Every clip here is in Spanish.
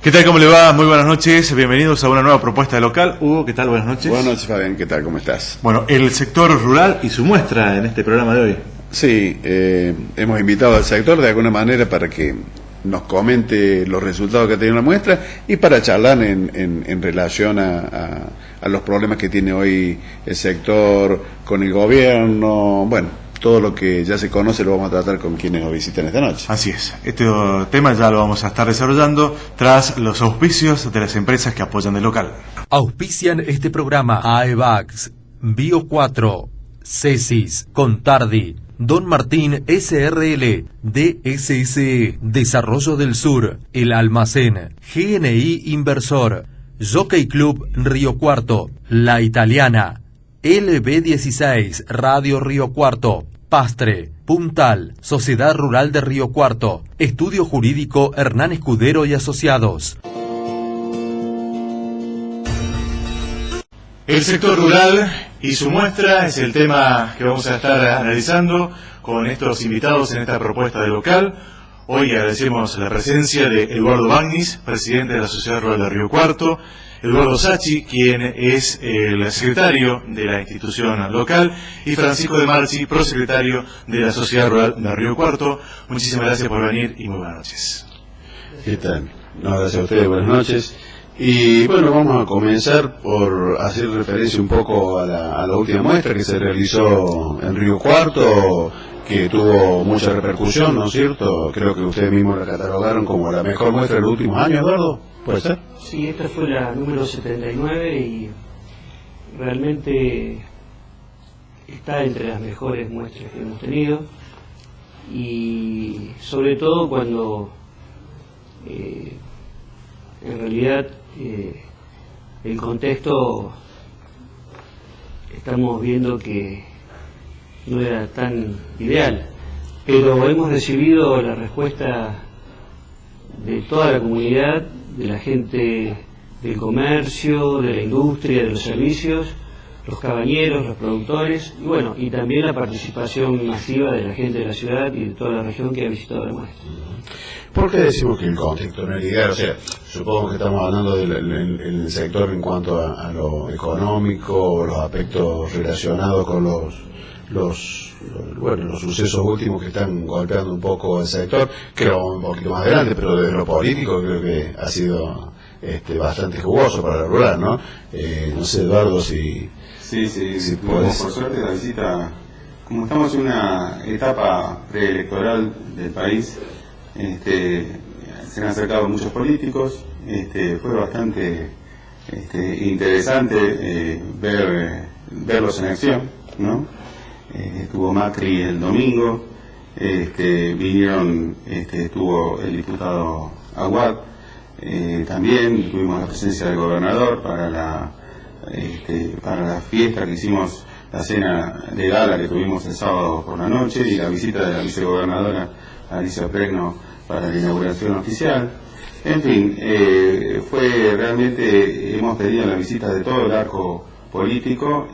¿Qué tal? ¿Cómo le va? Muy buenas noches. Bienvenidos a una nueva propuesta de local. Hugo, ¿qué tal? Buenas noches. Buenas noches, Fabián. ¿Qué tal? ¿Cómo estás? Bueno, el sector rural y su muestra en este programa de hoy. Sí, hemos invitado al sector de alguna manera para que nos comente los resultados que ha tenido la muestra y para charlar en relación a los problemas que tiene hoy el sector con el gobierno. Bueno, todo lo que ya se conoce lo vamos a tratar con quienes nos visitan esta noche. Así es. Este tema ya lo vamos a estar desarrollando tras los auspicios de las empresas que apoyan el local. Auspician este programa AEVAX, Bio 4, Cesis, Contardi, Don Martín SRL, DSSE, Desarrollo del Sur, El Almacén, GNI Inversor, Jockey Club Río Cuarto, La Italiana, LB16, Radio Río Cuarto, Pastre, Puntal, Sociedad Rural de Río Cuarto, Estudio Jurídico Hernán Escudero y Asociados. El sector rural y su muestra es el tema que vamos a estar analizando con estos invitados en esta propuesta de local. Hoy agradecemos la presencia de Eduardo Bagnis, presidente de la Sociedad Rural de Río Cuarto, Eduardo Sacchi, quien es el secretario de la institución local, y Francisco de Marchi, prosecretario de la Sociedad Rural de Río Cuarto. Muchísimas gracias por venir y muy buenas noches. ¿Qué tal? No, gracias a ustedes, buenas noches. Y bueno, vamos a comenzar por hacer referencia un poco a la última muestra que se realizó en Río Cuarto, que tuvo mucha repercusión, ¿no es cierto? Creo que ustedes mismos la catalogaron como la mejor muestra de los últimos años, Eduardo, ¿puede ser? Sí, esta fue la número 79 y realmente está entre las mejores muestras que hemos tenido, y sobre todo cuando en realidad el contexto estamos viendo que no era tan ideal, pero hemos recibido la respuesta de toda la comunidad, de la gente del comercio, de la industria, de los servicios, los cabañeros, los productores, y bueno, y también la participación masiva de la gente de la ciudad y de toda la región que ha visitado la muestra. ¿Por qué decimos que el contexto no es ideal? O sea, supongo que estamos hablando del sector en cuanto a lo económico, los aspectos relacionados con los sucesos últimos que están golpeando un poco el sector, creo un poquito más adelante, pero desde lo político creo que ha sido bastante jugoso para la rural, ¿no? No sé, Eduardo, si podés. Por suerte la visita, como estamos en una etapa preelectoral del país, se han acercado muchos políticos, fue bastante interesante verlos en acción, ¿no? Estuvo Macri el domingo, vinieron, estuvo el diputado Aguad, también tuvimos la presencia del gobernador para la fiesta que hicimos, la cena de gala que tuvimos el sábado por la noche, y la visita de la vicegobernadora Alicia Pregno para la inauguración oficial. En fin, fue realmente, hemos tenido la visita de todo el arco político,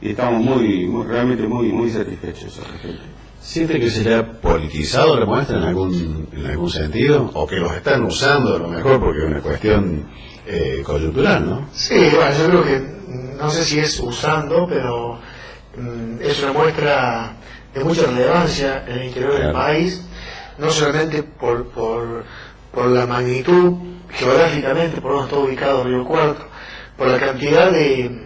y estamos realmente muy satisfechos al respecto. ¿Siente que se le ha politizado la muestra en algún sentido? ¿O que los están usando a lo mejor porque es una cuestión coyuntural, no? Sí, bueno, yo creo que, no sé si es usando, pero es una muestra de mucha relevancia en el interior del país, no solamente por la magnitud, geográficamente, por donde está ubicado Río Cuarto, por la cantidad de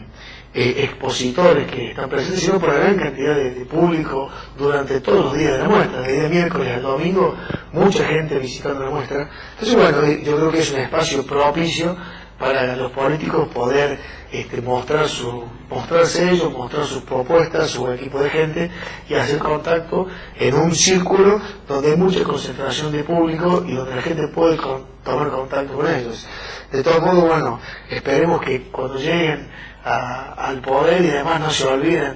expositores que están presentes, sino por la gran cantidad de público durante todos los días de la muestra, desde el miércoles al domingo, mucha gente visitando la muestra. Entonces, bueno, yo creo que es un espacio propicio para los políticos poder mostrarse ellos, mostrar sus propuestas, su equipo de gente, y hacer contacto en un círculo donde hay mucha concentración de público y donde la gente puede tomar contacto con ellos. De todos modos, bueno, esperemos que cuando lleguen al poder y además no se olviden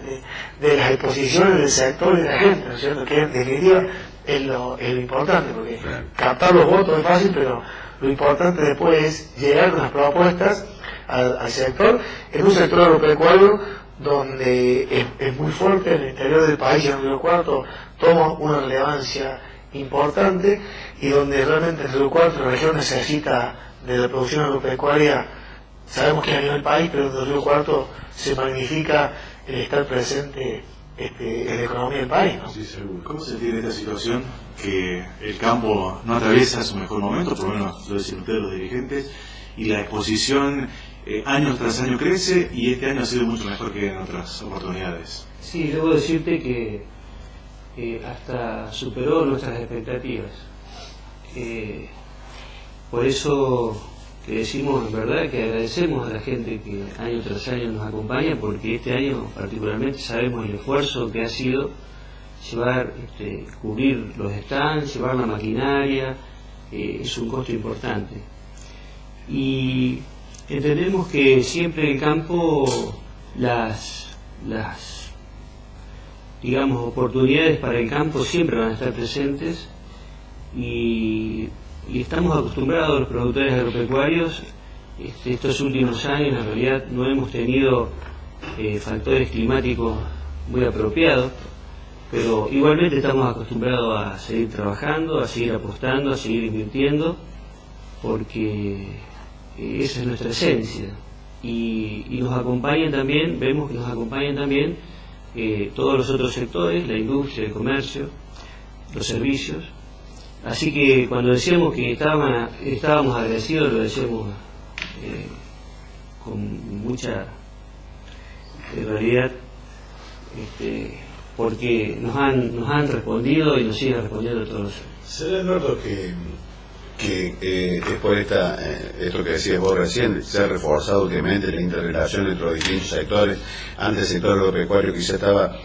de las exposiciones del sector y de la gente, ¿no es cierto? Que en definitiva es lo importante, porque captar los votos es fácil, pero lo importante después es llegar con las propuestas al sector, en un sector agropecuario donde es muy fuerte en el interior del país. En Río Cuarto toma una relevancia importante y donde realmente el Río Cuarto, la región, necesita de la producción agropecuaria. Sabemos que a nivel país, pero en el Río Cuarto se magnifica el estar presente en la economía del país, ¿no? Sí, seguro. ¿Cómo se entiende esta situación que el campo no atraviesa su mejor momento, por lo menos lo dicen ustedes los dirigentes, y la exposición año tras año crece y este año ha sido mucho mejor que en otras oportunidades? Sí, debo decirte que hasta superó nuestras expectativas. Por eso que decimos en verdad que agradecemos a la gente que año tras año nos acompaña, porque este año particularmente sabemos el esfuerzo que ha sido llevar, cubrir los stands, llevar la maquinaria, es un costo importante. Y entendemos que siempre en el campo las digamos, oportunidades para el campo siempre van a estar presentes y estamos acostumbrados los productores agropecuarios. Estos últimos años en realidad no hemos tenido factores climáticos muy apropiados, pero igualmente estamos acostumbrados a seguir trabajando, a seguir apostando, a seguir invirtiendo, porque esa es nuestra esencia. Y nos acompañan también, vemos que nos acompañan también todos los otros sectores, la industria, el comercio, los servicios. Así que cuando decíamos que estábamos agradecidos, lo decíamos con mucha realidad, porque nos han respondido y nos siguen respondiendo todos. ¿Será, Eduardo, que es por esto que decías vos recién, se ha reforzado últimamente la interrelación entre los distintos sectores? Antes el sector agropecuario quizá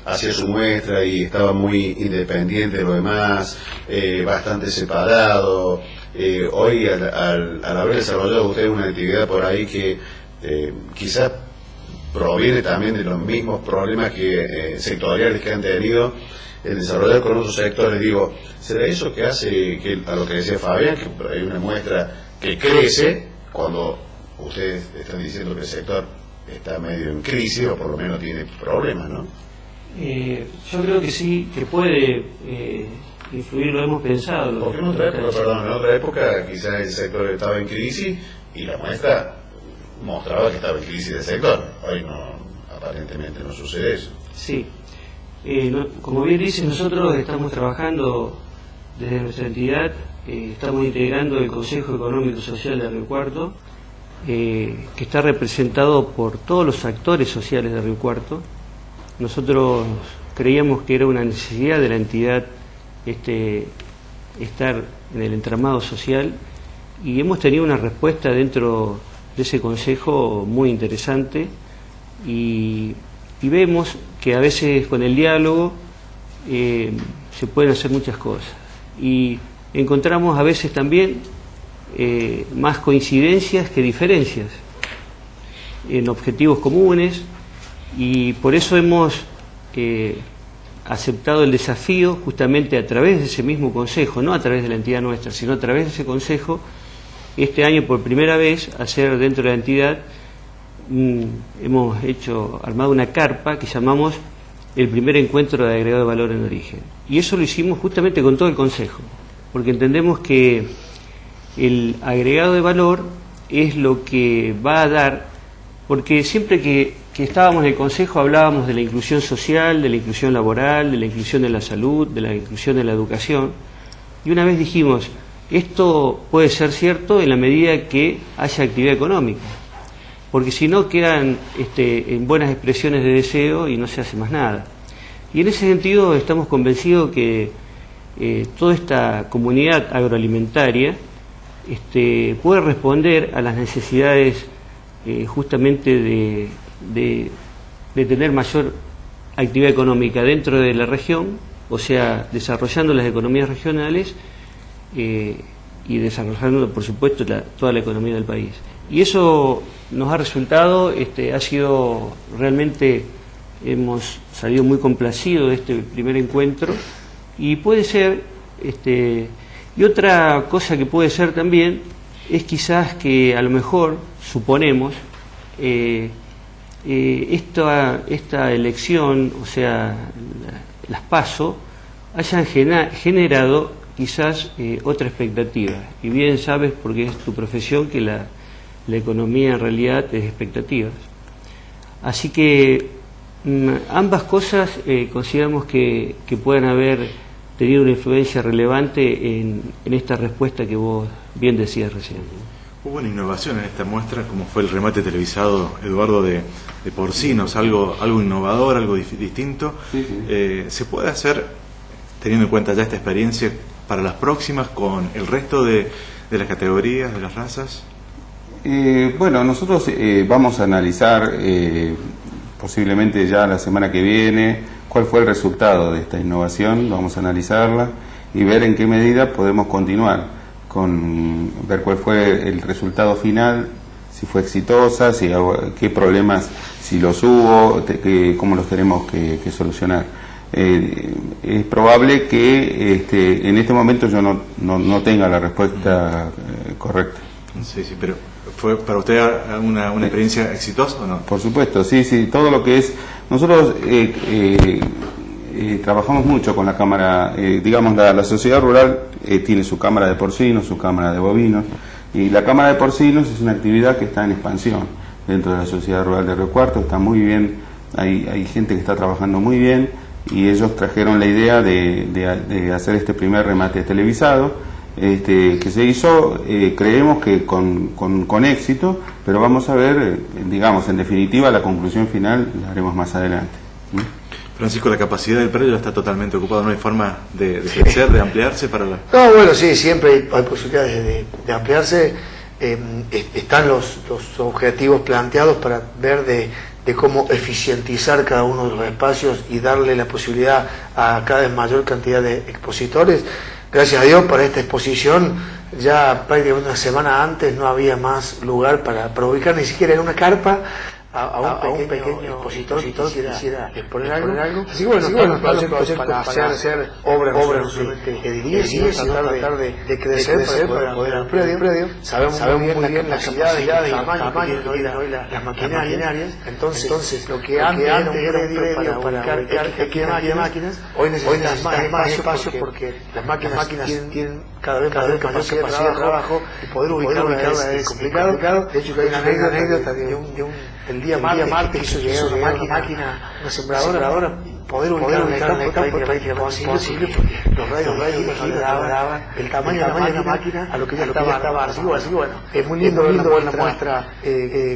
hacía su muestra y estaba muy independiente de lo demás, bastante separado. Hoy al haber desarrollado ustedes una actividad por ahí que quizás proviene también de los mismos problemas sectoriales que han tenido el desarrollar con otros sectores, digo, ¿será eso que hace que, a lo que decía Fabián, que hay una muestra que crece cuando ustedes están diciendo que el sector está medio en crisis o por lo menos tiene problemas, ¿no? Yo creo que sí, que puede influir, lo hemos pensado. Porque en otra época quizás el sector estaba en crisis y la muestra mostraba que estaba en crisis del sector. Hoy aparentemente no sucede eso. Sí. Como bien dices, nosotros estamos trabajando desde nuestra entidad, estamos integrando el Consejo Económico y Social de Río Cuarto, que está representado por todos los actores sociales de Río Cuarto. Nosotros creíamos que era una necesidad de la entidad estar en el entramado social y hemos tenido una respuesta dentro de ese consejo muy interesante y vemos que a veces con el diálogo se pueden hacer muchas cosas y encontramos a veces también más coincidencias que diferencias en objetivos comunes y por eso hemos aceptado el desafío justamente a través de ese mismo consejo, no a través de la entidad nuestra, sino a través de ese consejo, este año por primera vez hacer dentro de la entidad. Hemos armado una carpa que llamamos el primer encuentro de agregado de valor en origen. Y eso lo hicimos justamente con todo el Consejo, porque entendemos que el agregado de valor es lo que va a dar, porque siempre que estábamos en el Consejo hablábamos de la inclusión social, de la inclusión laboral, de la inclusión de la salud, de la inclusión de la educación, y una vez dijimos, esto puede ser cierto en la medida que haya actividad económica, porque si no quedan en buenas expresiones de deseo y no se hace más nada. Y en ese sentido estamos convencidos que toda esta comunidad agroalimentaria puede responder a las necesidades justamente de tener mayor actividad económica dentro de la región, o sea, desarrollando las economías regionales y desarrollando, por supuesto, toda la economía del país. Y eso nos ha resultado, ha sido realmente, hemos salido muy complacidos de este primer encuentro y puede ser, y otra cosa que puede ser también es quizás que a lo mejor, suponemos, esta elección, o sea, las PASO, hayan generado quizás otra expectativa. Y bien sabes, porque es tu profesión, que la economía en realidad es expectativas. Así que ambas cosas consideramos que puedan haber tenido una influencia relevante en esta respuesta que vos bien decías recién. Hubo una innovación en esta muestra, como fue el remate televisado, Eduardo, de porcinos, algo innovador, algo distinto. Sí. ¿Se puede hacer, teniendo en cuenta ya esta experiencia, para las próximas con el resto de las categorías, de las razas? Bueno, nosotros vamos a analizar posiblemente ya la semana que viene cuál fue el resultado de esta innovación. Vamos a analizarla y ver en qué medida podemos continuar con ver cuál fue el resultado final, si fue exitosa, qué problemas, si los hubo, cómo los tenemos que solucionar. Es probable que en este momento yo no tenga la respuesta correcta. Sí, pero ¿fue para usted una experiencia exitosa o no? Por supuesto, sí, todo lo que es... Nosotros trabajamos mucho con la Cámara, digamos, la sociedad rural tiene su Cámara de Porcinos, su Cámara de Bovinos, y la Cámara de Porcinos es una actividad que está en expansión dentro de la sociedad rural de Río Cuarto. Está muy bien, hay gente que está trabajando muy bien, y ellos trajeron la idea de hacer este primer remate televisado, que se hizo, creemos que con éxito, pero vamos a ver, digamos, en definitiva, la conclusión final la haremos más adelante. Francisco, la capacidad del predio está totalmente ocupada, no hay forma de crecer, de ampliarse para la... No, bueno, sí, siempre hay posibilidades de ampliarse. Están los objetivos planteados para ver de cómo eficientizar cada uno de los espacios y darle la posibilidad a cada vez mayor cantidad de expositores. Gracias a Dios, para esta exposición ya prácticamente una semana antes no había más lugar para ubicar ni siquiera en una carpa a un pequeño expositor que quisiera exponer algo. Así que bueno, para hacer obras edilicias, tratar de crecer para poder ampliar el predio. Sabemos muy bien las capacidades y tamaño que tienen hoy las maquinarias. Entonces, lo que antes era un predio para ubicar X máquinas, hoy necesitan más espacio porque las máquinas tienen cada vez mayor capacidad de trabajo, y poder ubicarlas es complicado. De hecho, hay una anécdota el día martes quiso llegar una máquina sembradora, poder ubicar el campo fue prácticamente imposible porque los radios no daban el tamaño de la máquina a lo que ya estaba. Así que bueno, es muy lindo ver la muestra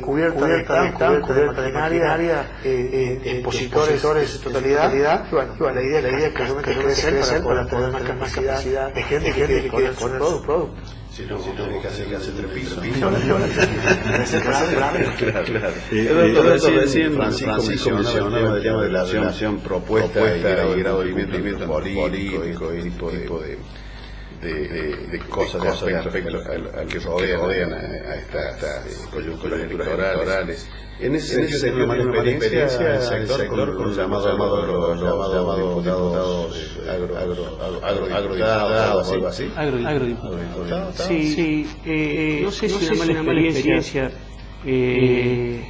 cubierta de campo, de maquinaria, expositores de su totalidad. Y bueno, la idea es que realmente crecer para poder marcar más capacidad de gente que quiere poner su producto. Si no, tiene que hacer 3 pisos. Recién Francisco mencionaba el tema de la relación propuesta y grado de movimiento político y tipo de cosas, de aspectos al que rodean a estas coyunturas electorales. En ese sentido, ¿tenía más experiencia en el sector con los llamados diputados agrodiputados o algo así? Agrodiputados. Sí, no sé si es una mala experiencia.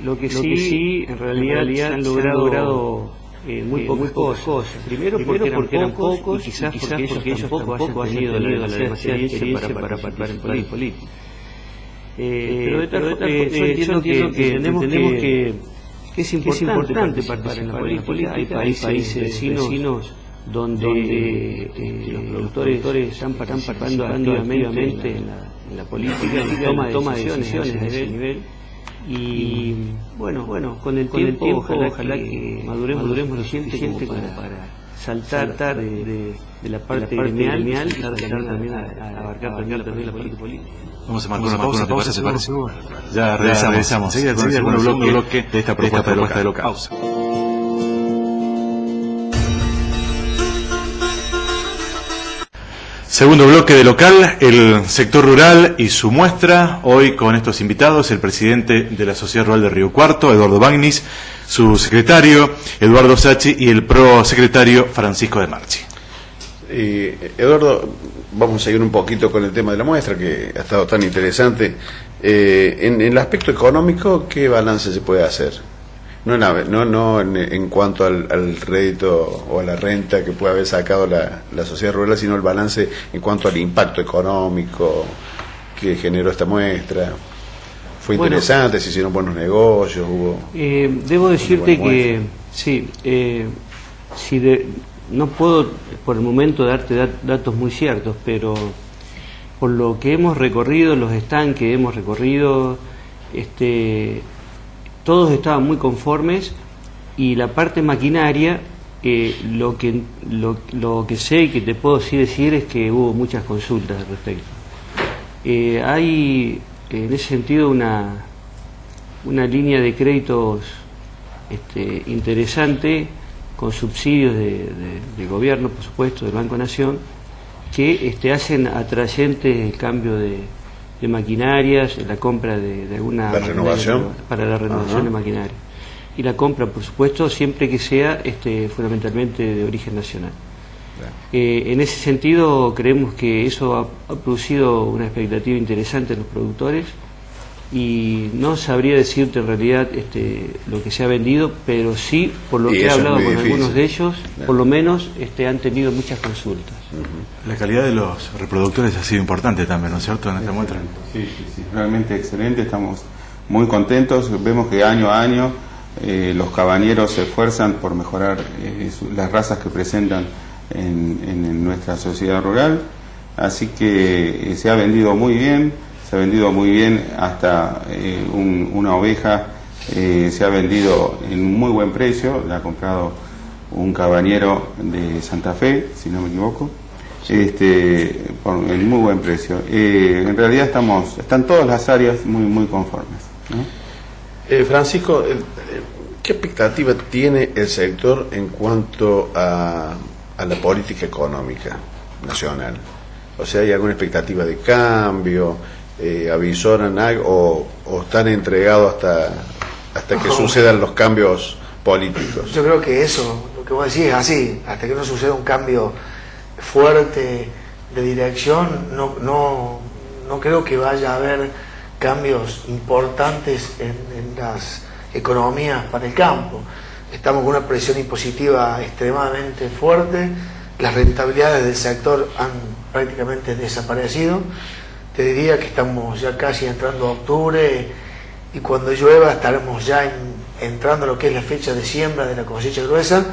Lo que sí, en realidad han logrado muy pocas cosas. Primero porque eran pocos, y quizás porque ellos tampoco han tenido la demasiada experiencia para participar en política. Pero de tal forma, yo entiendo que es importante participar en la política. Hay países vecinos donde los productores están participando activamente en la política, en toma de decisiones a ese nivel. Y bueno, con el tiempo ojalá que maduremos lo suficiente como para saltar de la parte gremial y también a abarcar también la política. Vamos a marcar una pausa, ¿se parece? Ya regresamos. Seguida con el segundo bloque de esta propuesta de local. Segundo bloque de local, el sector rural y su muestra. Hoy con estos invitados, el presidente de la Sociedad Rural de Río Cuarto, Eduardo Bagnis, su secretario, Eduardo Sacchi, y el prosecretario, Francisco de Marchi. Eduardo, vamos a seguir un poquito con el tema de la muestra, que ha estado tan interesante. En el aspecto económico, ¿qué balance se puede hacer? No en cuanto al rédito o a la renta que puede haber sacado la sociedad rural, sino el balance en cuanto al impacto económico que generó esta muestra. Fue interesante, se hicieron buenos negocios, hubo... debo decirte que, sí, no puedo por el momento darte datos muy ciertos, pero por lo que hemos recorrido, los stands que hemos recorrido, todos estaban muy conformes, y la parte maquinaria, lo que sé y que te puedo decir es que hubo muchas consultas al respecto. Hay en ese sentido una línea de créditos interesante, con subsidios de gobierno, por supuesto, del Banco Nación, que hacen atrayente el cambio de maquinarias, la compra de alguna... ¿La renovación? Para la renovación de maquinaria. Y la compra, por supuesto, siempre que sea fundamentalmente de origen nacional. En ese sentido, creemos que eso ha producido una expectativa interesante en los productores, y no sabría decirte en realidad lo que se ha vendido, pero sí, por lo que he hablado con algunos de ellos, por lo menos han tenido muchas consultas. La calidad de los reproductores ha sido importante también, ¿no es cierto?, en esta muestra. Sí, realmente excelente, estamos muy contentos, vemos que año a año los cabañeros se esfuerzan por mejorar las razas que presentan en nuestra sociedad rural, así que se ha vendido muy bien, hasta una oveja se ha vendido en muy buen precio, la ha comprado un cabañero de Santa Fe, si no me equivoco, en muy buen precio. En realidad están todas las áreas muy conformes, ¿no? Francisco, ¿qué expectativa tiene el sector en cuanto a la política económica nacional? O sea, ¿hay alguna expectativa de cambio? ¿Avisoran algo o están entregados hasta que sucedan los cambios políticos? Yo creo que eso, lo que vos decís es así, hasta que no suceda un cambio fuerte de dirección, no creo que vaya a haber cambios importantes en las economías para el campo. Estamos con una presión impositiva extremadamente fuerte, las rentabilidades del sector han prácticamente desaparecido. Te diría que estamos ya casi entrando a octubre, y cuando llueva estaremos ya entrando a lo que es la fecha de siembra de la cosecha gruesa,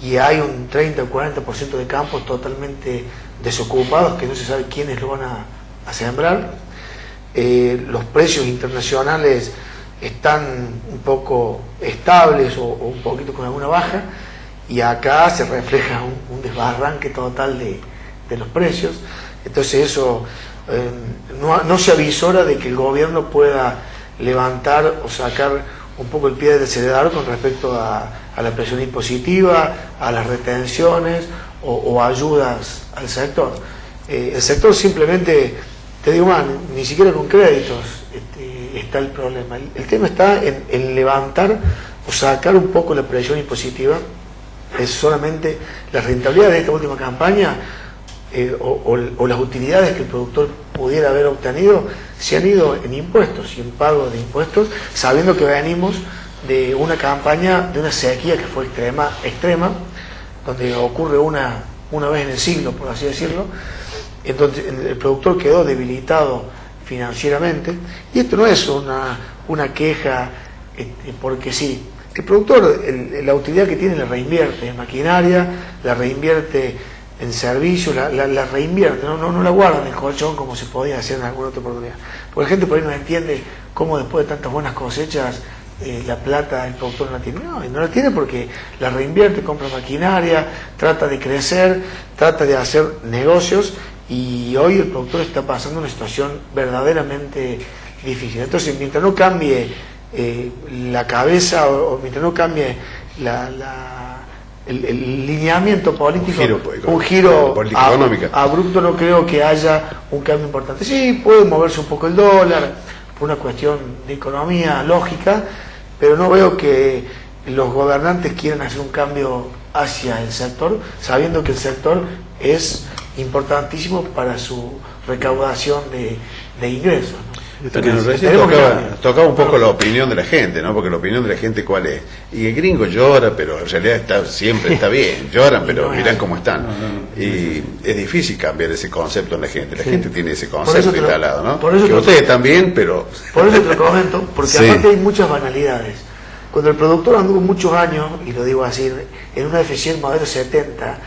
y hay un 30 o 40% de campos totalmente desocupados que no se sabe quiénes lo van a sembrar. Los precios internacionales están un poco estables o un poquito con alguna baja, y acá se refleja un desbarranque total de los precios. Entonces eso no se avisora de que el gobierno pueda levantar o sacar un poco el pie del acelerador con respecto a la presión impositiva, a las retenciones o ayudas al sector. El sector simplemente, te digo más, ni siquiera con créditos está el problema. El tema está en levantar o sacar un poco la presión impositiva. Es solamente la rentabilidad de esta última campaña o las utilidades que el productor pudiera haber obtenido se han ido en impuestos y en pago de impuestos, sabiendo que venimos de una campaña, de una sequía que fue extrema, donde ocurre una vez en el siglo, por así decirlo. Entonces el productor quedó debilitado financieramente, y esto no es una queja porque sí. El productor, la utilidad que tiene la reinvierte en maquinaria, la reinvierte en servicios, la reinvierte, no la guarda en el colchón como se podía hacer en alguna otra oportunidad. Porque la gente por ahí no entiende cómo después de tantas buenas cosechas la plata el productor no la tiene. No la tiene porque la reinvierte, compra maquinaria, trata de crecer, trata de hacer negocios, y hoy el productor está pasando una situación verdaderamente difícil. Entonces, mientras no cambie la cabeza o mientras no cambie el lineamiento político, un giro abrupto, no creo que haya un cambio importante. Sí, puede moverse un poco el dólar por una cuestión de economía lógica, pero no veo que los gobernantes quieran hacer un cambio hacia el sector, sabiendo que el sector es importantísimo para su recaudación de ingresos, ¿no? Recién tocaba un poco la opinión de la gente, ¿no? Porque la opinión de la gente, ¿cuál es? Y el gringo llora, pero en realidad siempre está bien. Lloran, pero mirán cómo están. Y es difícil cambiar ese concepto en la gente. La gente tiene ese concepto instalado, ¿no? Por eso que ustedes están bien, pero... Por eso te lo comento, porque aparte hay muchas banalidades. Cuando el productor anduvo muchos años, y lo digo así, en una F100 modelo 70,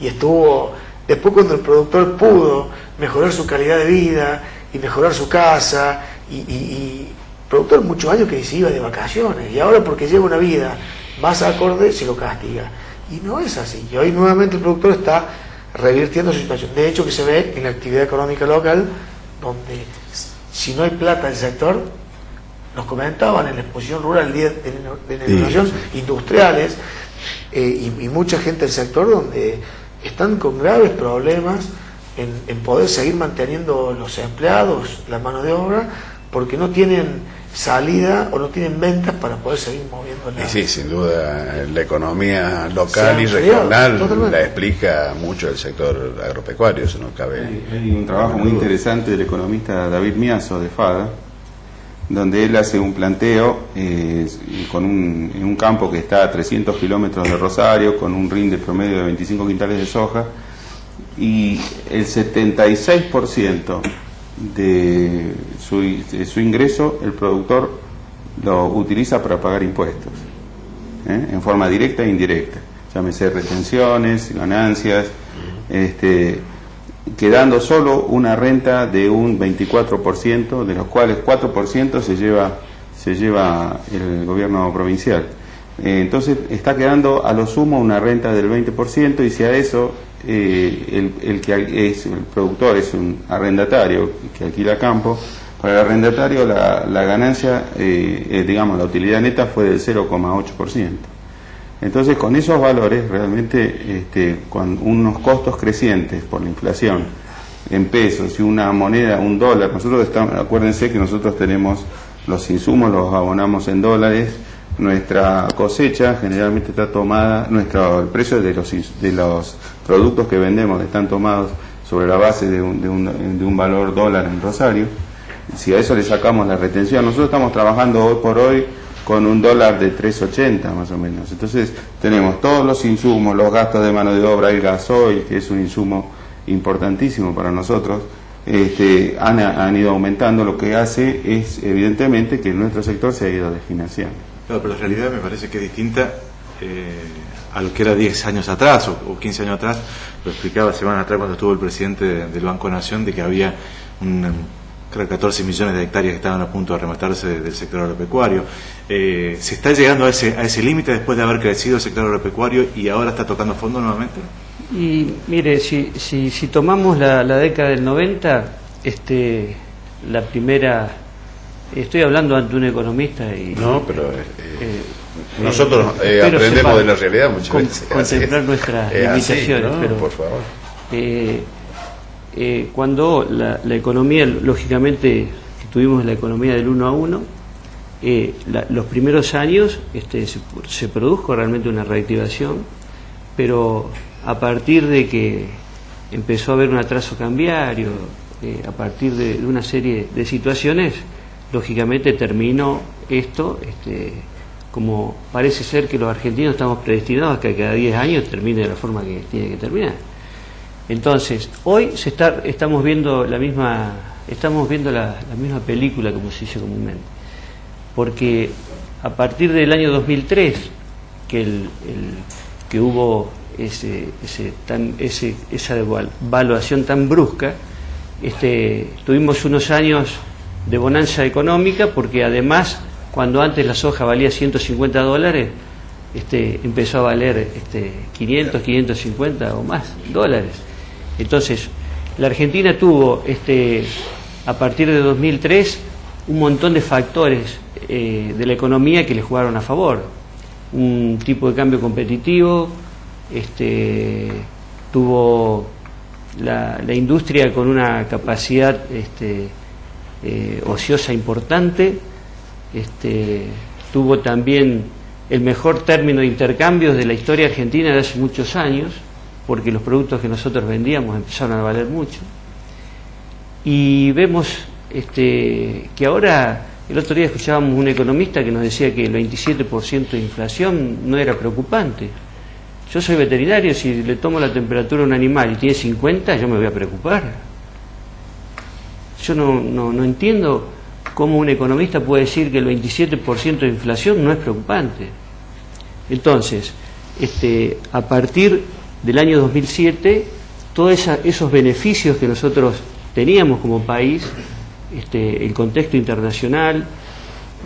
y estuvo... Después cuando el productor pudo mejorar su calidad de vida y mejorar su casa, y productor muchos años que se iba de vacaciones, y ahora porque lleva una vida más acorde se lo castiga. Y no es así. Y hoy nuevamente el productor está revirtiendo su situación. De hecho que se ve en la actividad económica local, donde si no hay plata del sector, nos comentaban en la exposición rural el día de la inauguración, industriales y mucha gente del sector donde están con graves problemas en poder seguir manteniendo los empleados, la mano de obra, porque no tienen salida o no tienen ventas para poder seguir moviendo la... Sí, sin duda, la economía local y regional la explica mucho el sector agropecuario, eso no cabe. Hay un trabajo muy interesante del economista David Miazo de FADA, donde él hace un planteo en un campo que está a 300 kilómetros de Rosario, con un rinde promedio de 25 quintales de soja, y el 76% de su ingreso el productor lo utiliza para pagar impuestos, en forma directa e indirecta, llámese retenciones, ganancias, quedando solo una renta de un 24%, de los cuales 4% se lleva el gobierno provincial. Entonces está quedando a lo sumo una renta del 20%, y si a eso el productor es un arrendatario que alquila campo, para el arrendatario la ganancia, digamos, la utilidad neta fue del 0,8%. Entonces, con esos valores, realmente, con unos costos crecientes por la inflación en pesos y una moneda, un dólar, acuérdense que nosotros tenemos los insumos, los abonamos en dólares, nuestra cosecha generalmente está tomada, el precio de los productos que vendemos están tomados sobre la base de un valor dólar en Rosario. Si a eso le sacamos la retención, nosotros estamos trabajando hoy por hoy con un dólar de 3.80 más o menos. Entonces tenemos todos los insumos, los gastos de mano de obra, el gasoil, que es un insumo importantísimo para nosotros, han ido aumentando, lo que hace es evidentemente que nuestro sector se ha ido desfinanciando. Claro, pero la realidad me parece que es distinta a lo que era 10 años atrás o 15 años atrás. Lo explicaba semanas atrás cuando estuvo el presidente del Banco Nación, de que había creo 14 millones de hectáreas que estaban a punto de rematarse del sector agropecuario. ¿Se está llegando a ese límite después de haber crecido el sector agropecuario y ahora está tocando fondo nuevamente? Y mire, si tomamos la década del 90, la primera, estoy hablando ante un economista y... No, pero nosotros aprendemos de la realidad muchas veces. Contemplar nuestras limitaciones, ¿no? pero... Por favor. Cuando la economía, lógicamente, que tuvimos la economía del 1 a 1, los primeros años se produjo realmente una reactivación, pero a partir de que empezó a haber un atraso cambiario, a partir de una serie de situaciones, lógicamente terminó esto, como parece ser que los argentinos estamos predestinados a que cada 10 años termine de la forma que tiene que terminar. Entonces, hoy estamos viendo la misma película, como se dice comúnmente, porque a partir del año 2003 que hubo esa devaluación tan brusca, tuvimos unos años de bonanza económica, porque además, cuando antes la soja valía $150, empezó a valer 500, 550 o más dólares. Entonces, la Argentina tuvo, a partir de 2003, un montón de factores de la economía que le jugaron a favor. Un tipo de cambio competitivo, tuvo la industria con una capacidad ociosa importante, tuvo también el mejor término de intercambios de la historia argentina de hace muchos años, porque los productos que nosotros vendíamos empezaron a valer mucho. Y vemos que ahora, el otro día escuchábamos un economista que nos decía que el 27% de inflación no era preocupante. Yo soy veterinario, si le tomo la temperatura a un animal y tiene 50, yo me voy a preocupar. Yo no entiendo cómo un economista puede decir que el 27% de inflación no es preocupante. Entonces, a partir del año 2007, todos esos beneficios que nosotros teníamos como país, el contexto internacional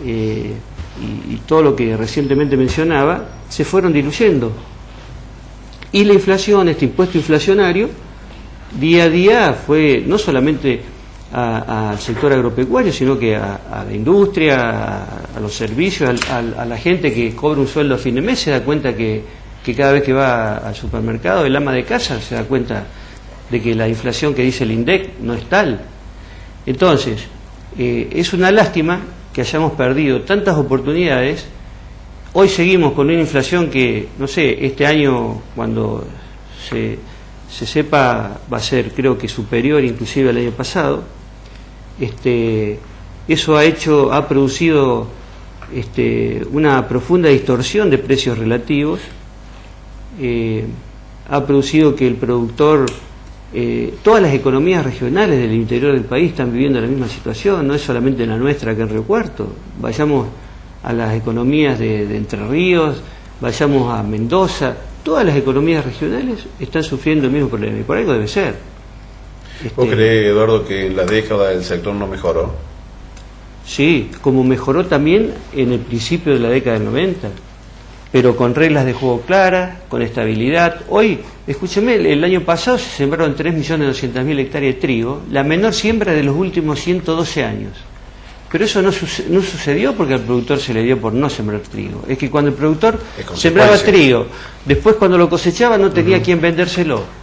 y todo lo que recientemente mencionaba, se fueron diluyendo. Y la inflación, este impuesto inflacionario, día a día fue no solamente al sector agropecuario, sino que a la industria, a los servicios, a la gente que cobra un sueldo a fin de mes, se da cuenta que cada vez que va al supermercado, el ama de casa se da cuenta de que la inflación que dice el INDEC no es tal. Entonces, es una lástima que hayamos perdido tantas oportunidades. Hoy seguimos con una inflación que, no sé, este año cuando se sepa va a ser, creo que superior inclusive al año pasado. Eso ha producido una profunda distorsión de precios relativos, ha producido que el productor, todas las economías regionales del interior del país están viviendo la misma situación, no es solamente la nuestra acá en Río Cuarto. Vayamos a las economías de Entre Ríos, vayamos a Mendoza, todas las economías regionales están sufriendo el mismo problema, y por algo debe ser. ¿Vos crees, Eduardo, que en la década el sector no mejoró? Sí, como mejoró también en el principio de la década del 90, pero con reglas de juego claras, con estabilidad. Hoy, escúcheme, el año pasado se sembraron 3.200.000 hectáreas de trigo, la menor siembra de los últimos 112 años. Pero eso no sucedió porque al productor se le dio por no sembrar trigo. Es que cuando el productor sembraba trigo, después cuando lo cosechaba no tenía quien vendérselo.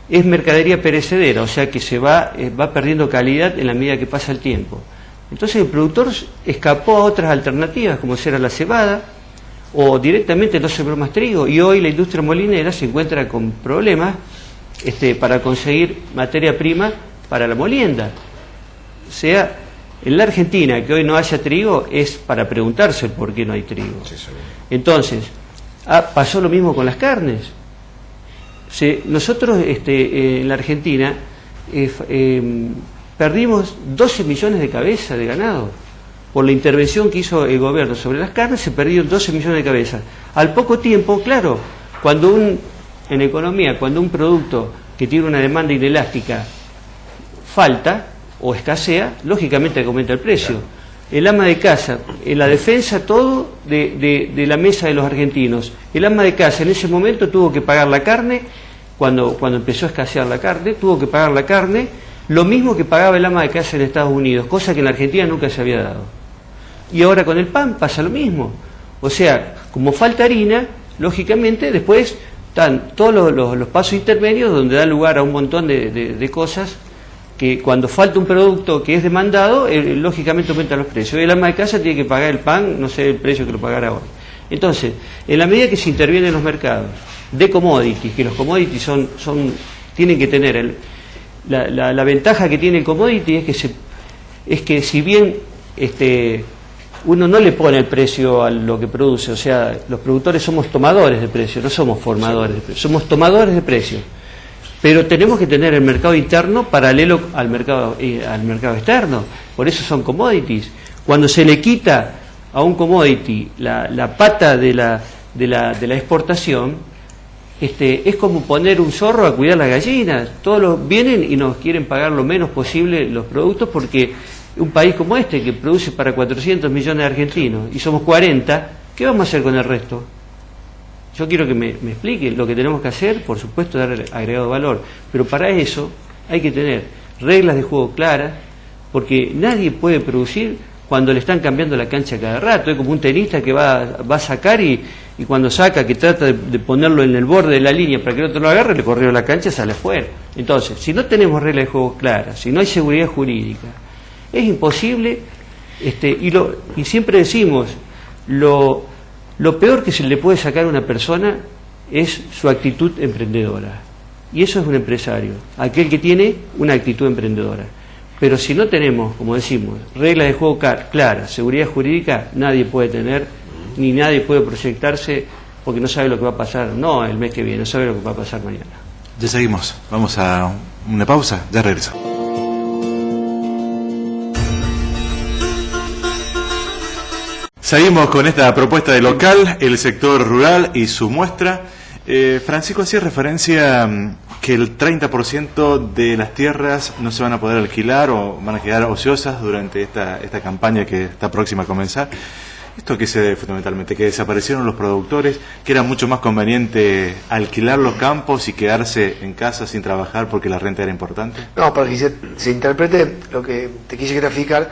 Es mercadería perecedera, o sea que se va perdiendo calidad en la medida que pasa el tiempo. Entonces el productor escapó a otras alternativas, como era la cebada, o directamente no sembró más trigo. Y hoy la industria molinera se encuentra con problemas para conseguir materia prima para la molienda. O sea, en la Argentina, que hoy no haya trigo, es para preguntarse por qué no hay trigo. Entonces, pasó lo mismo con las carnes. Nosotros en la Argentina perdimos 12 millones de cabezas de ganado. Por la intervención que hizo el gobierno sobre las carnes, se perdieron 12 millones de cabezas. Al poco tiempo, claro, en economía, cuando un producto que tiene una demanda inelástica falta o escasea, lógicamente aumenta el precio. El ama de casa, en la defensa todo de la mesa de los argentinos, el ama de casa en ese momento tuvo que pagar la carne, cuando empezó a escasear la carne, tuvo que pagar la carne, lo mismo que pagaba el ama de casa en Estados Unidos, cosa que en la Argentina nunca se había dado. Y ahora con el pan pasa lo mismo. O sea, como falta harina, lógicamente después están todos los pasos intermedios donde da lugar a un montón de cosas que cuando falta un producto que es demandado, lógicamente aumentan los precios. El ama de casa tiene que pagar el pan, no sé el precio que lo pagará hoy. Entonces, en la medida que se intervienen en los mercados de commodities, que los commodities tienen que tener la ventaja que tiene el commodity es que si bien uno no le pone el precio a lo que produce, o sea, los productores somos tomadores de precios, no somos formadores de precios, somos tomadores de precios. Pero tenemos que tener el mercado interno paralelo al mercado externo. Por eso son commodities. Cuando se le quita a un commodity la pata de la exportación, es como poner un zorro a cuidar las gallinas. Todos vienen y nos quieren pagar lo menos posible los productos porque un país como este que produce para 400 millones de argentinos y somos 40, ¿qué vamos a hacer con el resto? Yo quiero que me explique lo que tenemos que hacer, por supuesto, dar agregado valor, pero para eso hay que tener reglas de juego claras, porque nadie puede producir cuando le están cambiando la cancha cada rato. Es como un tenista que va a sacar y cuando saca, que trata de ponerlo en el borde de la línea para que el otro lo agarre, le corrió la cancha y sale afuera. Entonces, si no tenemos reglas de juego claras, si no hay seguridad jurídica, es imposible, y siempre decimos, lo peor que se le puede sacar a una persona es su actitud emprendedora. Y eso es un empresario, aquel que tiene una actitud emprendedora. Pero si no tenemos, como decimos, reglas de juego claras, seguridad jurídica, nadie puede tener, ni nadie puede proyectarse, porque no sabe lo que va a pasar, no el mes que viene, no sabe lo que va a pasar mañana. Ya seguimos, vamos a una pausa, ya regresamos. Seguimos con esta propuesta de local, el sector rural y su muestra. Francisco hacía referencia que el 30% de las tierras no se van a poder alquilar o van a quedar ociosas durante esta campaña que está próxima a comenzar. ¿Esto qué se debe fundamentalmente? ¿Que desaparecieron los productores? ¿Que era mucho más conveniente alquilar los campos y quedarse en casa sin trabajar porque la renta era importante? No, para que se interprete lo que te quise graficar,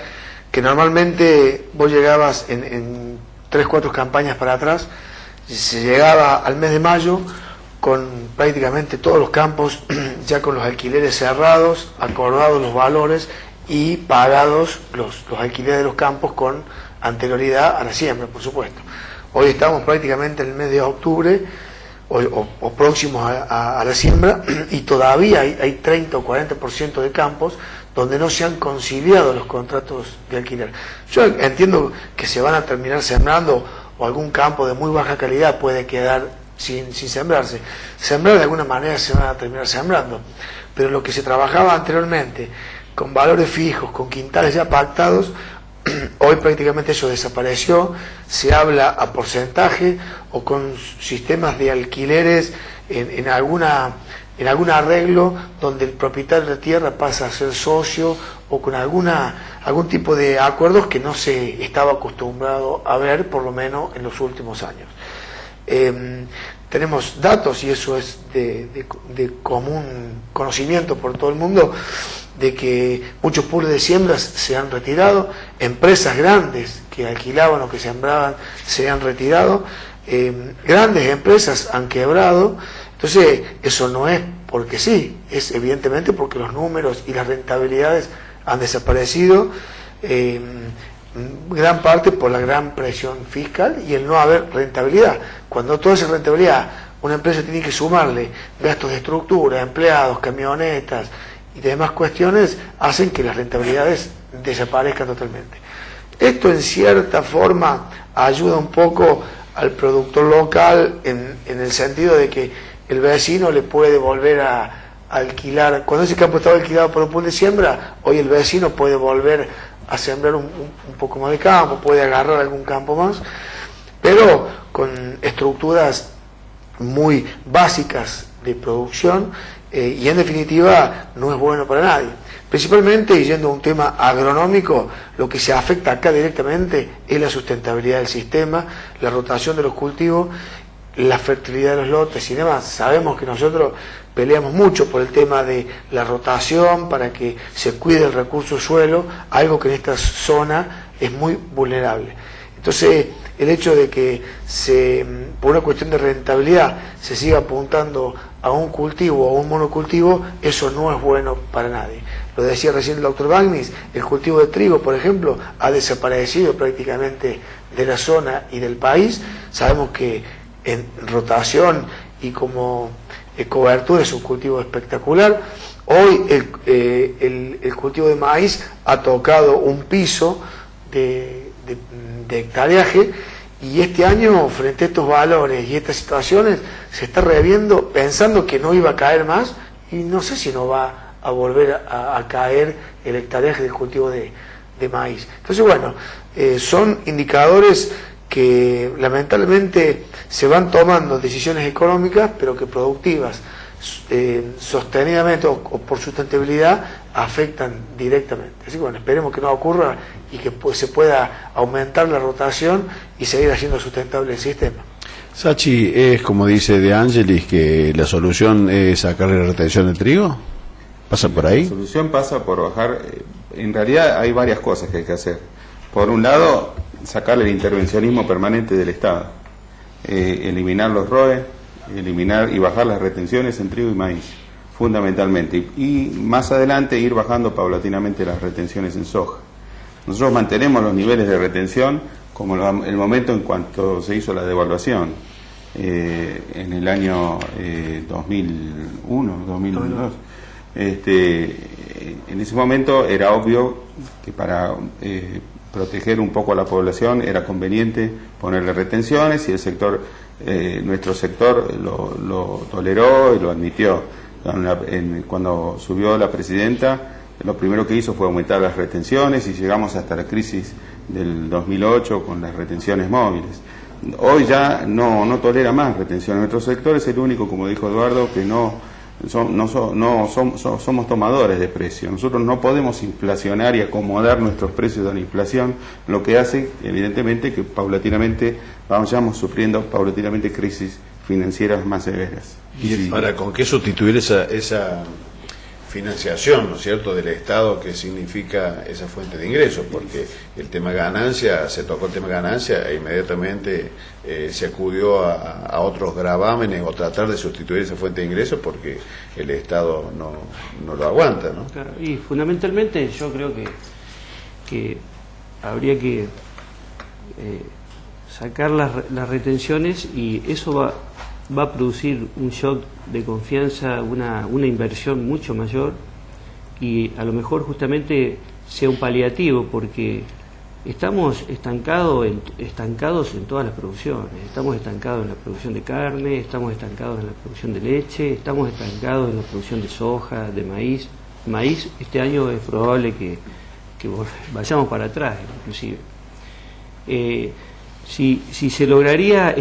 que normalmente vos llegabas en 3-4 campañas para atrás, se llegaba al mes de mayo con prácticamente todos los campos ya con los alquileres cerrados, acordados los valores y pagados los alquileres de los campos con anterioridad a la siembra, por supuesto. Hoy estamos prácticamente en el mes de octubre o próximos a la siembra y todavía hay 30 o 40% de campos donde no se han conciliado los contratos de alquiler. Yo entiendo que se van a terminar sembrando o algún campo de muy baja calidad puede quedar sin sembrarse. Sembrar de alguna manera se van a terminar sembrando, pero lo que se trabajaba anteriormente con valores fijos, con quintales ya pactados, hoy prácticamente eso desapareció. Se habla a porcentaje o con sistemas de alquileres en algún arreglo donde el propietario de la tierra pasa a ser socio o con algún tipo de acuerdos que no se estaba acostumbrado a ver, por lo menos en los últimos años. Tenemos datos, y eso es de común conocimiento por todo el mundo, de que muchos pools de siembras se han retirado, empresas grandes que alquilaban o que sembraban se han retirado, grandes empresas han quebrado. Entonces, eso no es porque sí, es evidentemente porque los números y las rentabilidades han desaparecido, gran parte por la gran presión fiscal y el no haber rentabilidad. Cuando toda esa rentabilidad, una empresa tiene que sumarle gastos de estructura, empleados, camionetas y demás cuestiones, hacen que las rentabilidades desaparezcan totalmente. Esto en cierta forma ayuda un poco al productor local en el sentido de que el vecino le puede volver a alquilar. Cuando ese campo estaba alquilado por un pool de siembra, hoy el vecino puede volver a sembrar un poco más de campo, puede agarrar algún campo más, pero con estructuras muy básicas de producción, y en definitiva no es bueno para nadie. Principalmente, y yendo a un tema agronómico, lo que se afecta acá directamente es la sustentabilidad del sistema, la rotación de los cultivos, la fertilidad de los lotes y demás. Sabemos que nosotros peleamos mucho por el tema de la rotación para que se cuide el recurso suelo, algo que en esta zona es muy vulnerable. Entonces, el hecho de que por una cuestión de rentabilidad se siga apuntando a un cultivo o a un monocultivo, eso no es bueno para nadie. Lo decía recién el doctor Bagnis, el cultivo de trigo, por ejemplo, ha desaparecido prácticamente de la zona y del país. Sabemos que en rotación y como cobertura es un cultivo espectacular. Hoy el cultivo de maíz ha tocado un piso de hectareaje, y este año, frente a estos valores y estas situaciones, se está reviendo pensando que no iba a caer más, y no sé si no va a volver a caer el hectareaje del cultivo de maíz. Entonces, bueno, son indicadores que lamentablemente se van tomando decisiones económicas, pero que productivas, sostenidamente o por sustentabilidad, afectan directamente. Así que bueno, esperemos que no ocurra y que se pueda aumentar la rotación y seguir haciendo sustentable el sistema. Sachi, es como dice De Angelis, que la solución es sacarle la retención del trigo. ¿Pasa por ahí? La solución pasa por bajar. En realidad hay varias cosas que hay que hacer. Por un lado, sacarle el intervencionismo permanente del Estado, eliminar los ROE, eliminar y bajar las retenciones en trigo y maíz, fundamentalmente, y más adelante ir bajando paulatinamente las retenciones en soja. Nosotros mantenemos los niveles de retención como el momento en cuanto se hizo la devaluación, en el año 2001, 2002. En ese momento era obvio que para proteger un poco a la población era conveniente ponerle retenciones, y el sector, nuestro sector lo toleró y lo admitió. Cuando subió la presidenta, lo primero que hizo fue aumentar las retenciones y llegamos hasta la crisis del 2008 con las retenciones móviles. Hoy ya no tolera más retenciones. Nuestro sector es el único, como dijo Eduardo, que somos tomadores de precios. Nosotros no podemos inflacionar y acomodar nuestros precios a la inflación, lo que hace evidentemente que paulatinamente vayamos sufriendo paulatinamente crisis financieras más severas. ¿Y para con qué sustituir esa financiación, ¿no es cierto?, del Estado, que significa esa fuente de ingresos? Porque el tema ganancia, se tocó el tema ganancia e inmediatamente se acudió a otros gravámenes o tratar de sustituir esa fuente de ingresos porque el Estado no lo aguanta, ¿no? Claro, y fundamentalmente yo creo que habría que sacar las retenciones, y eso va a producir un shock de confianza, una inversión mucho mayor, y a lo mejor justamente sea un paliativo, porque estamos estancados en todas las producciones. Estamos estancados en la producción de carne, estamos estancados en la producción de leche, estamos estancados en la producción de soja, de maíz. Maíz, este año es probable que vayamos para atrás, inclusive. Si se lograría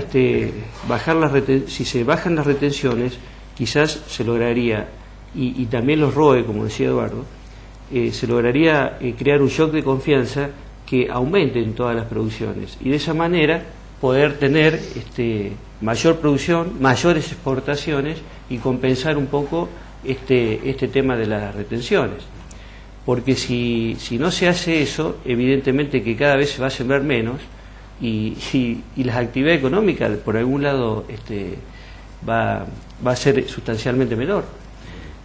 si se bajan las retenciones, quizás se lograría, y también los ROE, como decía Eduardo, se lograría crear un shock de confianza que aumente en todas las producciones, y de esa manera poder tener mayor producción, mayores exportaciones, y compensar un poco este tema de las retenciones. Porque si no se hace eso, evidentemente que cada vez se va a sembrar menos, y las actividades económicas por algún lado va a ser sustancialmente menor.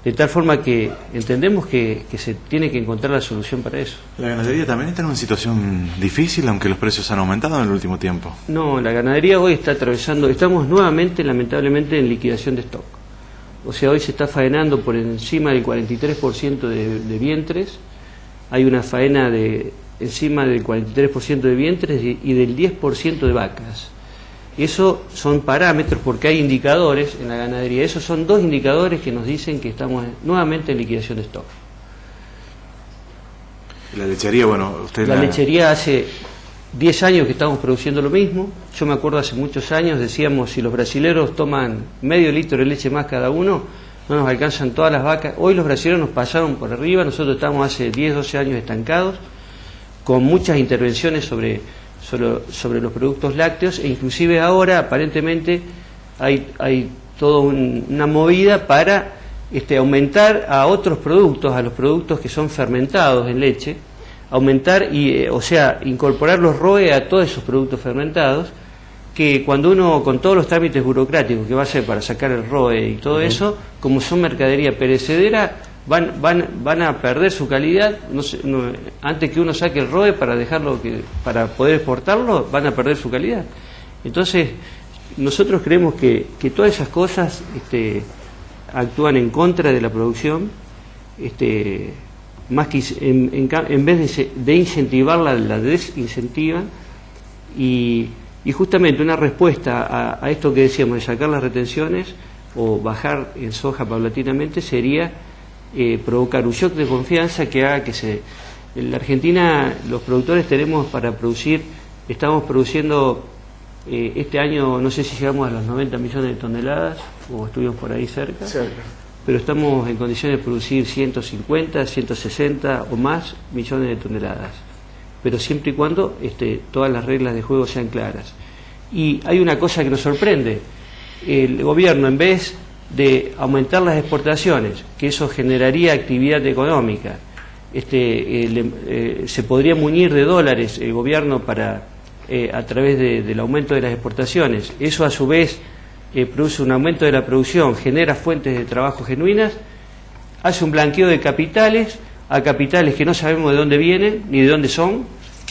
De tal forma que entendemos que se tiene que encontrar la solución para eso. ¿La ganadería también está en una situación difícil, aunque los precios han aumentado en el último tiempo? No, la ganadería hoy está atravesando, estamos nuevamente, lamentablemente, en liquidación de stock. O sea, hoy se está faenando por encima del 43% de vientres, hay una faena de encima del 43% de vientres y del 10% de vacas. Eso son parámetros, porque hay indicadores en la ganadería. Esos son dos indicadores que nos dicen que estamos nuevamente en liquidación de stock. La lechería, bueno, usted... La lechería hace 10 años que estamos produciendo lo mismo. Yo me acuerdo hace muchos años, decíamos, si los brasileros toman medio litro de leche más cada uno, no nos alcanzan todas las vacas. Hoy los brasileros nos pasaron por arriba, nosotros estamos hace 10, 12 años estancados, con muchas intervenciones sobre los productos lácteos, e inclusive ahora aparentemente hay toda una movida para aumentar a otros productos, a los productos que son fermentados en leche, aumentar o sea, incorporar los ROE a todos esos productos fermentados, que cuando uno, con todos los trámites burocráticos que va a hacer para sacar el ROE y todo eso, como son mercadería perecedera, van a perder su calidad. Antes que uno saque el ROE para para poder exportarlo, van a perder su calidad. Entonces nosotros creemos que todas esas cosas actúan en contra de la producción, más que en vez de incentivarla, la desincentivan, y justamente una respuesta a esto que decíamos de sacar las retenciones o bajar en soja paulatinamente sería provocar un shock de confianza que haga que en la Argentina los productores tenemos para producir, estamos produciendo este año, no sé si llegamos a los 90 millones de toneladas o estuvimos por ahí cerca, pero estamos en condiciones de producir 150, 160 o más millones de toneladas, pero siempre y cuando todas las reglas de juego sean claras. Y hay una cosa que nos sorprende: el gobierno, en vez de aumentar las exportaciones, que eso generaría actividad económica, se podría munir de dólares el gobierno a través del aumento de las exportaciones. Eso a su vez produce un aumento de la producción, genera fuentes de trabajo genuinas, hace un blanqueo de capitales a capitales que no sabemos de dónde vienen ni de dónde son,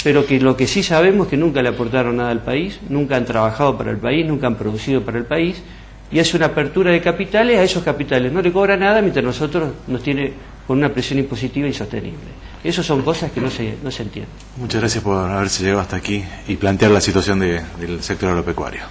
pero que lo que sí sabemos es que nunca le aportaron nada al país, nunca han trabajado para el país, nunca han producido para el país. y hace una apertura de capitales, a esos capitales no le cobra nada, mientras nosotros nos tiene con una presión impositiva insostenible. Esas son cosas que no se entienden. Muchas gracias por haberse llegado hasta aquí y plantear la situación del sector agropecuario.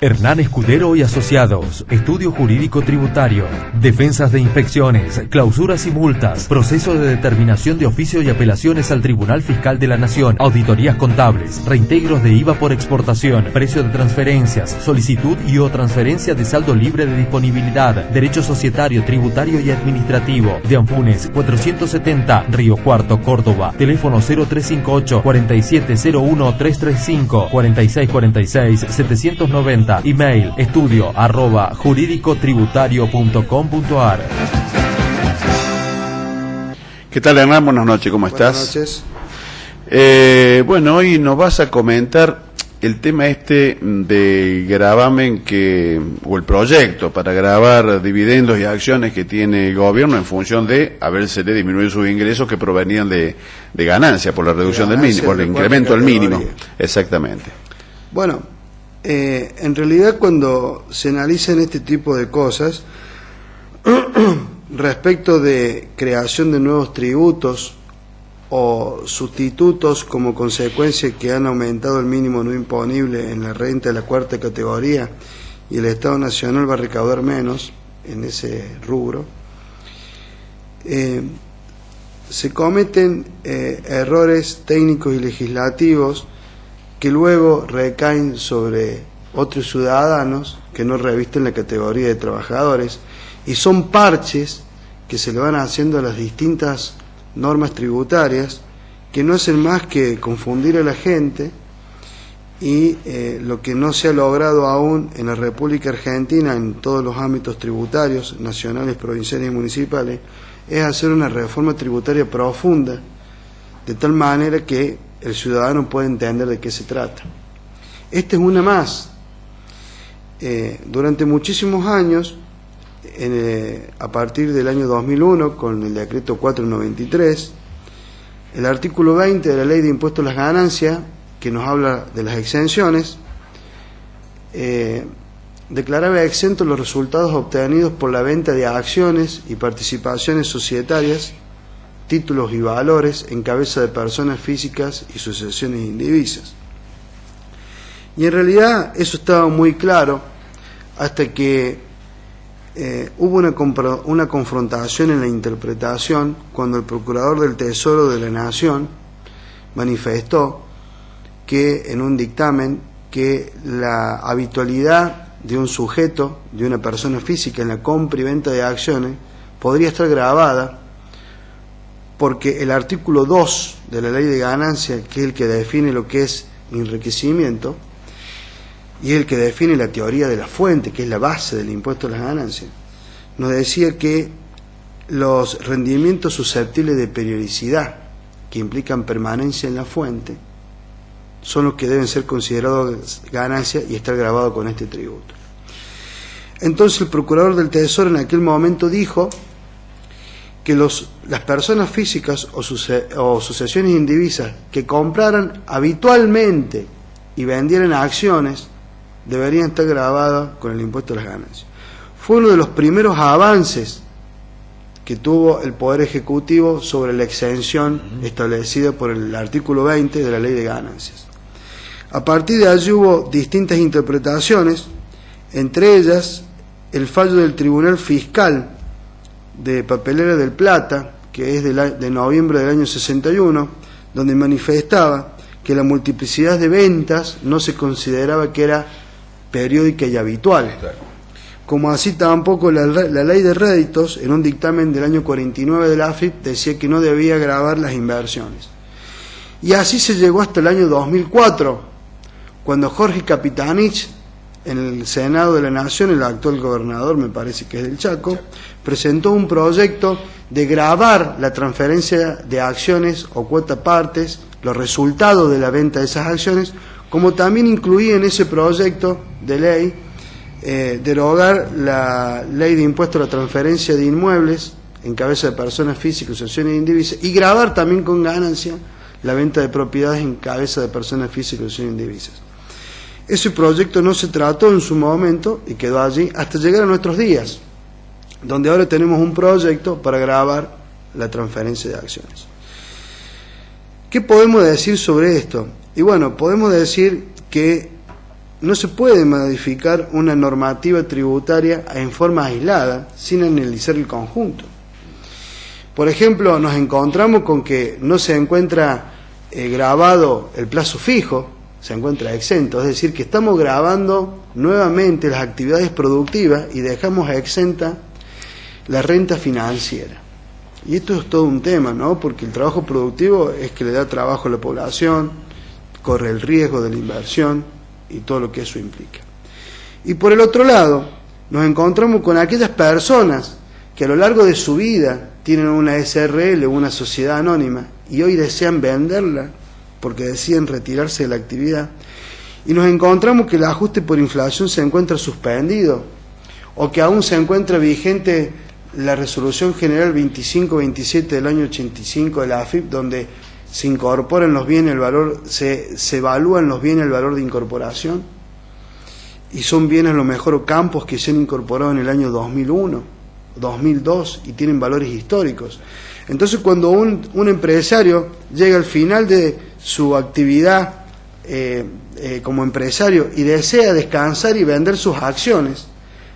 Hernán Escudero y Asociados, Estudio Jurídico Tributario, Defensas de Inspecciones, Clausuras y Multas, Proceso de Determinación de Oficio y Apelaciones al Tribunal Fiscal de la Nación, Auditorías Contables, Reintegros de IVA por exportación, Precio de Transferencias, Solicitud y o Transferencia de Saldo Libre de Disponibilidad, Derecho Societario, Tributario y Administrativo, de Anfunes 470, Río Cuarto, Córdoba, teléfono 0358 4701 335 4646 790. Email estudio@juridicotributario.com.ar. ¿Qué tal, Hernán? Buenas noches, ¿cómo estás? Buenas noches. Bueno, hoy nos vas a comentar el tema de gravamen o el proyecto para gravar dividendos y acciones que tiene el gobierno en función de habérsele disminuido sus ingresos que provenían de ganancia por la reducción del mínimo, por el incremento del mínimo. Exactamente. Bueno, en realidad cuando se analizan este tipo de cosas respecto de creación de nuevos tributos o sustitutos como consecuencia que han aumentado el mínimo no imponible en la renta de la cuarta categoría y el Estado Nacional va a recaudar menos en ese rubro, se cometen errores técnicos y legislativos que luego recaen sobre otros ciudadanos que no revisten la categoría de trabajadores y son parches que se le van haciendo a las distintas normas tributarias que no hacen más que confundir a la gente y lo que no se ha logrado aún en la República Argentina en todos los ámbitos tributarios, nacionales, provinciales y municipales, es hacer una reforma tributaria profunda de tal manera que el ciudadano puede entender de qué se trata. Esta es una más. Durante muchísimos años, a partir del año 2001, con el decreto 493, el artículo 20 de la Ley de Impuestos a las Ganancias, que nos habla de las exenciones, declaraba exentos los resultados obtenidos por la venta de acciones y participaciones societarias, títulos y valores en cabeza de personas físicas y sucesiones indivisas. Y en realidad eso estaba muy claro hasta que hubo una confrontación en la interpretación cuando el Procurador del Tesoro de la Nación manifestó que en un dictamen que la habitualidad de un sujeto, de una persona física en la compra y venta de acciones podría estar gravada porque el artículo 2 de la Ley de Ganancia, que es el que define lo que es enriquecimiento, y el que define la teoría de la fuente, que es la base del impuesto a las ganancias, nos decía que los rendimientos susceptibles de periodicidad, que implican permanencia en la fuente, son los que deben ser considerados ganancias y estar grabados con este tributo. Entonces el Procurador del Tesoro en aquel momento dijo que las personas físicas o sucesiones indivisas que compraran habitualmente y vendieran acciones deberían estar grabadas con el impuesto a las ganancias. Fue uno de los primeros avances que tuvo el Poder Ejecutivo sobre la exención establecida por el artículo 20 de la Ley de Ganancias. A partir de allí hubo distintas interpretaciones, entre ellas el fallo del Tribunal Fiscal de Papelera del Plata, que es de noviembre del año 61, donde manifestaba que la multiplicidad de ventas no se consideraba que era periódica y habitual. Como así tampoco la ley de réditos, en un dictamen del año 49 de la AFIP, decía que no debía gravar las inversiones. Y así se llegó hasta el año 2004, cuando Jorge Capitanich, en el Senado de la Nación, el actual gobernador, me parece que es del Chaco, presentó un proyecto de gravar la transferencia de acciones o cuota partes, los resultados de la venta de esas acciones, como también incluía en ese proyecto de ley derogar la ley de impuesto a la transferencia de inmuebles en cabeza de personas físicas, asociaciones indivisas, y gravar también con ganancia la venta de propiedades en cabeza de personas físicas, asociaciones indivisas. Ese proyecto no se trató en su momento y quedó allí hasta llegar a nuestros días, donde ahora tenemos un proyecto para gravar la transferencia de acciones. ¿Qué podemos decir sobre esto? Y bueno, podemos decir que no se puede modificar una normativa tributaria en forma aislada sin analizar el conjunto. Por ejemplo, nos encontramos con que no se encuentra grabado el plazo fijo, se encuentra exento, es decir, que estamos grabando nuevamente las actividades productivas y dejamos exenta la renta financiera. Y esto es todo un tema, ¿no? Porque el trabajo productivo es que le da trabajo a la población, corre el riesgo de la inversión y todo lo que eso implica. Y por el otro lado, nos encontramos con aquellas personas que a lo largo de su vida tienen una SRL o una sociedad anónima y hoy desean venderla porque deciden retirarse de la actividad, y nos encontramos que el ajuste por inflación se encuentra suspendido o que aún se encuentra vigente la resolución general 2527 del año 85 de la AFIP, donde se incorporan los bienes, el valor, se evalúan los bienes, el valor de incorporación, y son bienes a lo mejor campos que se han incorporado en el año 2001, 2002 y tienen valores históricos. Entonces, cuando un empresario llega al final de su actividad como empresario y desea descansar y vender sus acciones,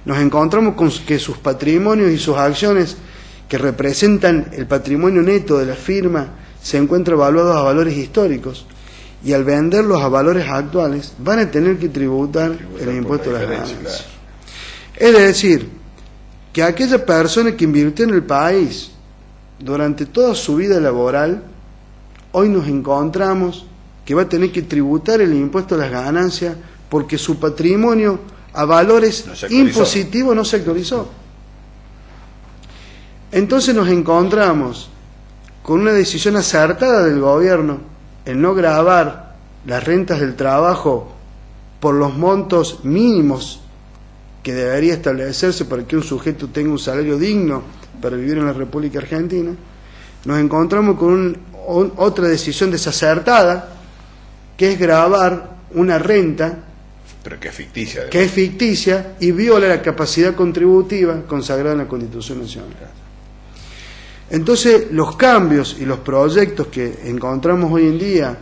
nos encontramos con que sus patrimonios y sus acciones, que representan el patrimonio neto de la firma, se encuentran evaluados a valores históricos, y al venderlos a valores actuales van a tener que tributar el impuesto a las ganancias. Es decir, que aquella persona que invirtió en el país durante toda su vida laboral, hoy nos encontramos que va a tener que tributar el impuesto a las ganancias porque su patrimonio a valores impositivos no se actualizó. Entonces nos encontramos con una decisión acertada del gobierno en no gravar las rentas del trabajo por los montos mínimos que debería establecerse para que un sujeto tenga un salario digno para vivir en la República Argentina. Nos encontramos con otra decisión desacertada, que es gravar una renta pero que es ficticia y viola la capacidad contributiva consagrada en la Constitución Nacional. Entonces, los cambios y los proyectos que encontramos hoy en día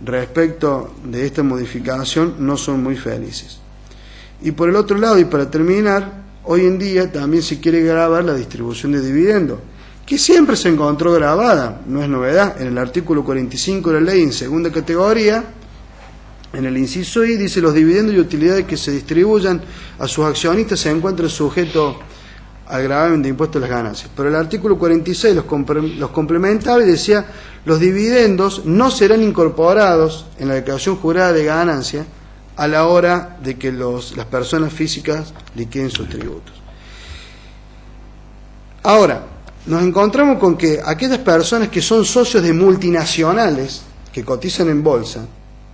respecto de esta modificación no son muy felices. Y por el otro lado, y para terminar, hoy en día también se quiere grabar la distribución de dividendos, que siempre se encontró grabada, no es novedad. En el artículo 45 de la ley, en segunda categoría, en el inciso I, dice: los dividendos y utilidades que se distribuyan a sus accionistas se encuentran sujetos al gravamen de impuestos a las ganancias. Pero el artículo 46 los complementaba y decía: los dividendos no serán incorporados en la declaración jurada de ganancia a la hora de que las personas físicas liquiden sus tributos. Ahora, nos encontramos con que aquellas personas que son socios de multinacionales que cotizan en bolsa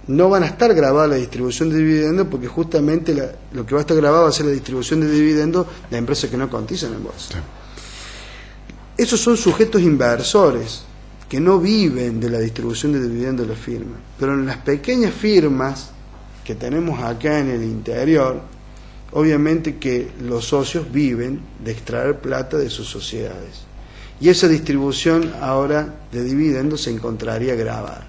no van a estar grabadas la distribución de dividendos, porque justamente lo que va a estar grabado va a ser la distribución de dividendos de empresas que no cotizan en bolsa. Sí. Esos son sujetos inversores que no viven de la distribución de dividendos de la firma, pero en las pequeñas firmas que tenemos acá en el interior, obviamente que los socios viven de extraer plata de sus sociedades, y esa distribución ahora de dividendos se encontraría grabada.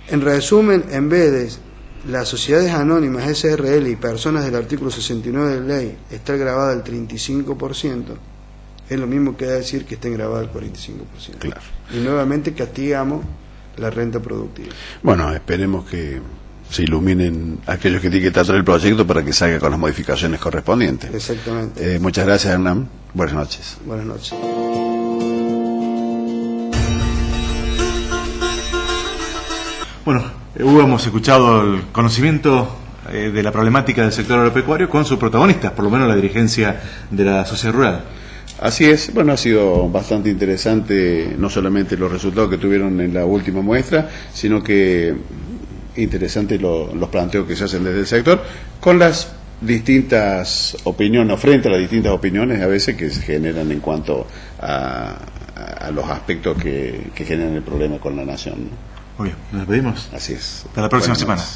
En resumen, en vez de las sociedades anónimas, SRL y personas del artículo 69 de la ley estar grabada el 35%, es lo mismo que decir que estén grabadas el 45%. Claro. Y nuevamente castigamos la renta productiva. Bueno, esperemos que se iluminen aquellos que tienen que tratar el proyecto para que salga con las modificaciones correspondientes. Exactamente. Muchas gracias, Hernán. Buenas noches. Buenas noches. Bueno, hemos escuchado el conocimiento de la problemática del sector agropecuario con sus protagonistas, por lo menos la dirigencia de la sociedad rural. Así es, bueno, ha sido bastante interesante no solamente los resultados que tuvieron en la última muestra, sino que interesantes los planteos que se hacen desde el sector, con las distintas opiniones, frente a las distintas opiniones a veces que se generan en cuanto a los aspectos que generan el problema con la nación, ¿no? Muy bien, nos despedimos. Así es. Hasta la próxima Buenas semana. noches.